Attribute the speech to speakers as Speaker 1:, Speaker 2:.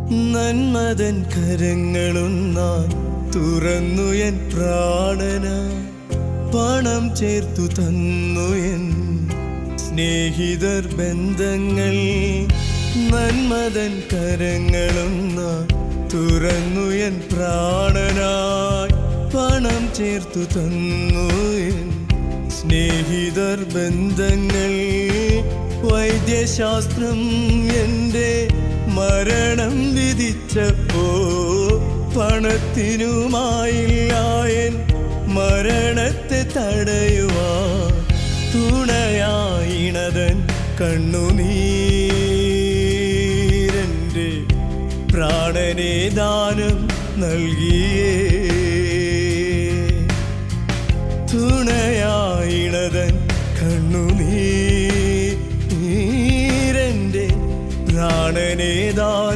Speaker 1: നന്മതൻ കരങ്ങളൊന്നായി തുറന്നു എൻ പ്രാണന പണം ചേർത്തു തന്നു എൻ സ്നേഹിതർ ബന്ധങ്ങൾ. നന്മതൻ കരങ്ങളൊന്നായി തുറന്നു എൻ പ്രാണനായി പണം ചേർത്തു തന്നു എൻ സ്നേഹിതർ ബന്ധങ്ങൾ. വൈദ്യശാസ്ത്രം എൻ്റെ മരണം വിധിച്ചപ്പോ പണത്തിനുമായില്ല എൻ മരണത്തെ തടയുവാൻ തുണയായിണതൻ കണ്ണുനീരൻ്റെ പ്രാണനെ ദാനം നൽകിയേ. തുണയായിണതൻ കണ്ണുനീരൻ്റെ പ്രാണനെ ദാനം